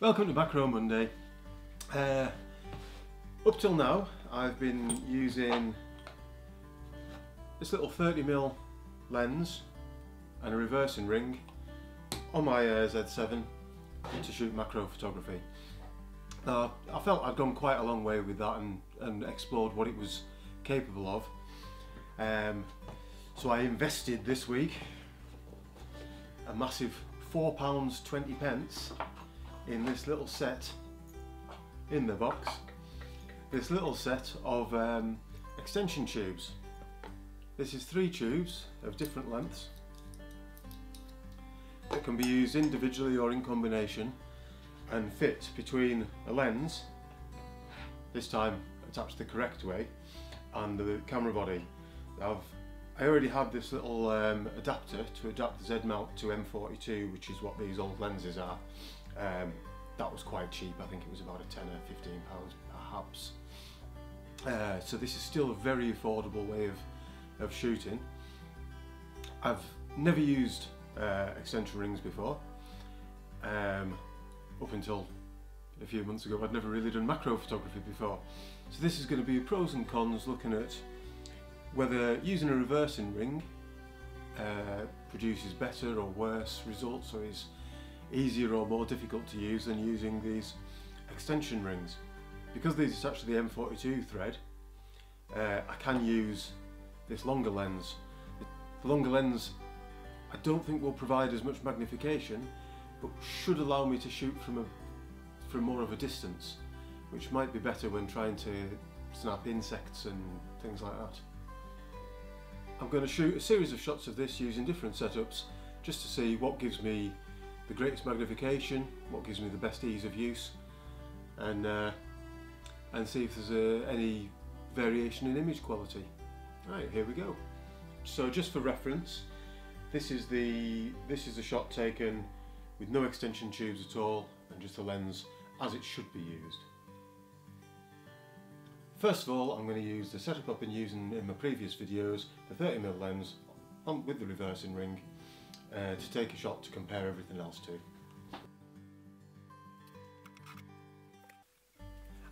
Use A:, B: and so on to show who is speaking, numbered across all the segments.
A: Welcome to Macro Monday. Up till now I've been using this little 30mm lens and a reversing ring on my Z7 to shoot macro photography. Now I felt I'd gone quite a long way with that and explored what it was capable of. So I invested this week a massive £4.20 in this little set in the box. This little set of extension tubes. This is 3 tubes of different lengths that can be used individually or in combination and fit between a lens, this time attached the correct way, and the camera body. I already had this little adapter to adapt the Z mount to M42, which is what these old lenses are. That was quite cheap. I think it was about a 10 or 15 pounds perhaps. So this is still a very affordable way of shooting. I've never used extension rings before. Up until a few months ago I'd never really done macro photography before. So this is going to be pros and cons, looking at whether using a reversing ring produces better or worse results, or is easier or more difficult to use than using these extension rings. Because these attach to the M42 thread, I can use this longer lens. The longer lens I don't think will provide as much magnification, but should allow me to shoot from more of a distance, which might be better when trying to snap insects and things like that. I'm going to shoot a series of shots of this using different setups just to see what gives me the greatest magnification, what gives me the best ease of use, and see if there's any variation in image quality. Right, here we go. So just for reference, this is a shot taken with no extension tubes at all and just a lens as it should be used. First of all, I'm going to use the setup I've been using in my previous videos, the 30mm lens with the reversing ring, to take a shot to compare everything else to.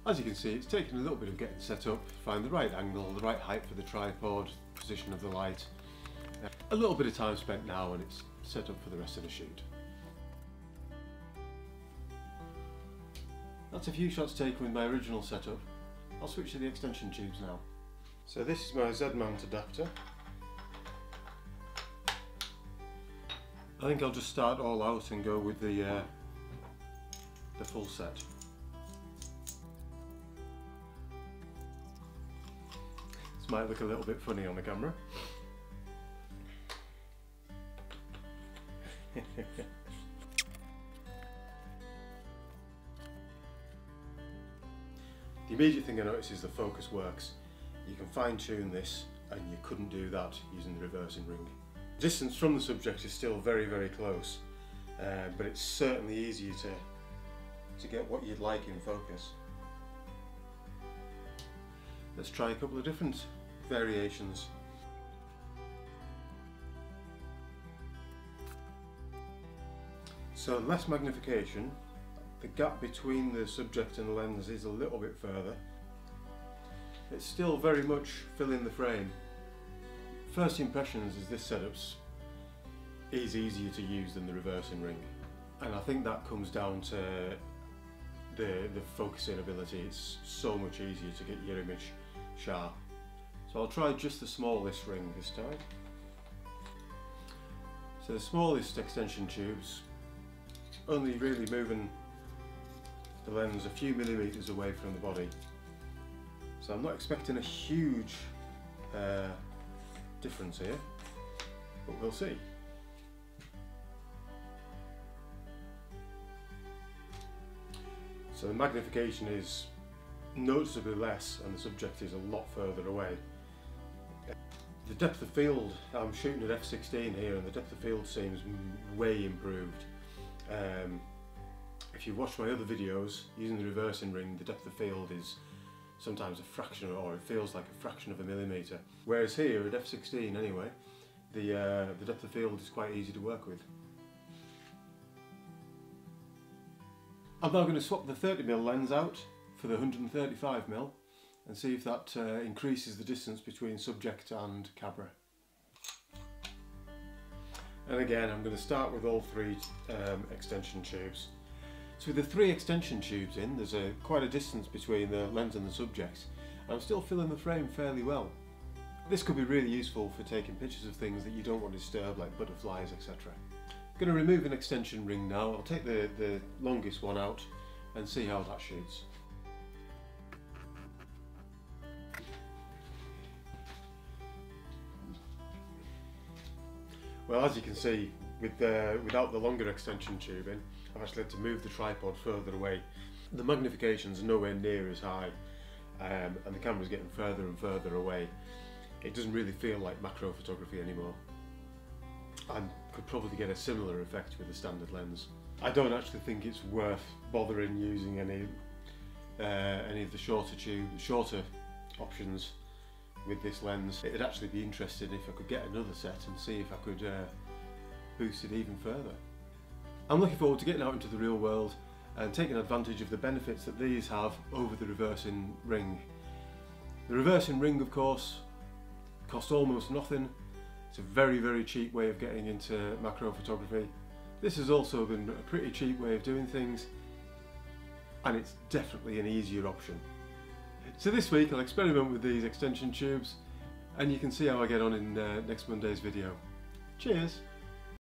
A: As you can see, it's taken a little bit of getting set up, find the right angle, the right height for the tripod, position of the light. A little bit of time spent now and it's set up for the rest of the shoot. That's a few shots taken with my original setup. I'll switch to the extension tubes now. So this is my Z mount adapter. I think I'll just start all out and go with the full set. This might look a little bit funny on the camera. The immediate thing I notice is the focus works. You can fine tune this and you couldn't do that using the reversing ring. The distance from the subject is still very, very close, but it's certainly easier to get what you'd like in focus. Let's try a couple of different variations. So less magnification, the gap between the subject and the lens is a little bit further. It's still very much filling the frame. First impressions is this setup is easier to use than the reversing ring, and I think that comes down to the focusing ability. It's so much easier to get your image sharp. So I'll try just the smallest ring this time. So the smallest extension tubes, only really moving the lens a few millimeters away from the body. So I'm not expecting a huge difference here, but we'll see. So the magnification is noticeably less and the subject is a lot further away. The depth of field, I'm shooting at f/16 here, and the depth of field seems way improved. If you watch my other videos using the reversing ring, the depth of field is sometimes a fraction, or it feels like a fraction of a millimetre. Whereas here at f/16 anyway, the depth of field is quite easy to work with. I'm now going to swap the 30mm lens out for the 135mm and see if that increases the distance between subject and camera. And again, I'm going to start with all three extension tubes. So with the three extension tubes in, there's quite a distance between the lens and the subject, and I'm still filling the frame fairly well. This could be really useful for taking pictures of things that you don't want to disturb, like butterflies, etc. I'm going to remove an extension ring now. I'll take the longest one out and see how that shoots. Well, as you can see, without the longer extension tube in, I've actually had to move the tripod further away. The magnification's nowhere near as high, and the camera's getting further and further away. It doesn't really feel like macro photography anymore. I could probably get a similar effect with a standard lens. I don't actually think it's worth bothering using any of the shorter options with this lens. It'd actually be interesting if I could get another set and see if I could boost it even further. I'm looking forward to getting out into the real world and taking advantage of the benefits that these have over the reversing ring. The reversing ring, of course, costs almost nothing. It's a very, very cheap way of getting into macro photography. This has also been a pretty cheap way of doing things, and it's definitely an easier option. So this week I'll experiment with these extension tubes, and you can see how I get on in next Monday's video. Cheers!